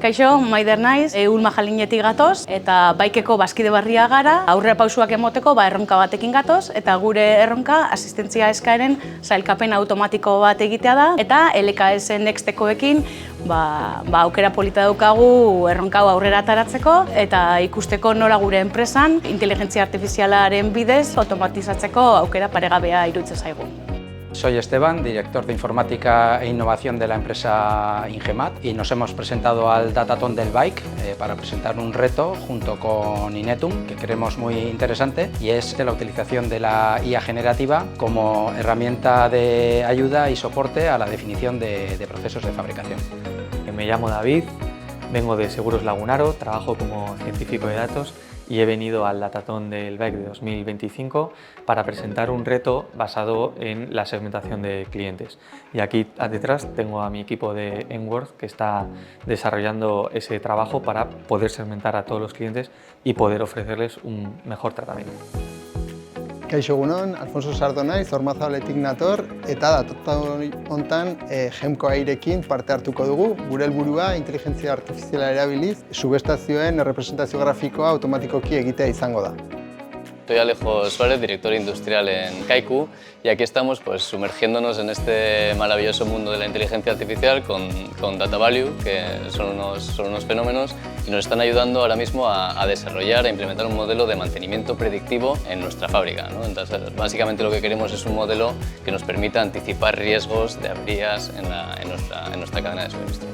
Kaixo, Maider naiz, Ulma Jalinetik gatoz, eta baikeko bazkide berria gara, aurrera pausuak emoteko erronka batekin gatoz, eta gure erronka asistentzia eskaeren sailkapen automatiko bat egitea da, eta LKS Nextekoekin aukera polita daukagu erronka hau aurrera ataratzeko, eta ikusteko nola gure enpresan inteligentzia artifizialaren bidez automatizatzeko aukera paregabea iruditzen zaigu. Soy Esteban, director de Informática e Innovación de la empresa Ingemat, y nos hemos presentado al Datathon del Bike para presentar un reto junto con Inetum que creemos muy interesante, y es la utilización de la IA generativa como herramienta de ayuda y soporte a la definición de procesos de fabricación. Me llamo David, vengo de Seguros Lagunaro, trabajo como científico de datos y he venido al Datathon del Bike de 2025 para presentar un reto basado en la segmentación de clientes. Y aquí detrás tengo a mi equipo de Enworth que está desarrollando ese trabajo para poder segmentar a todos los clientes y poder ofrecerles un mejor tratamiento. Kaixo egunon, Alfonso Sardo naiz, Ormazabaletik nator, eta Datathon hontan Gemco Airekin parte hartuko dugu. Gure helburua inteligentzia artifiziala erabiliz, subestazioen representazio grafikoa automatikoki egitea izango da. Soy Alejo Suárez, director industrial en Kaiku, y aquí estamos sumergiéndonos en este maravilloso mundo de la inteligencia artificial con Data Value, que son unos fenómenos y nos están ayudando ahora mismo a desarrollar, a implementar un modelo de mantenimiento predictivo en nuestra fábrica, ¿no? Entonces, básicamente lo que queremos es un modelo que nos permita anticipar riesgos de averías en nuestra cadena de suministro.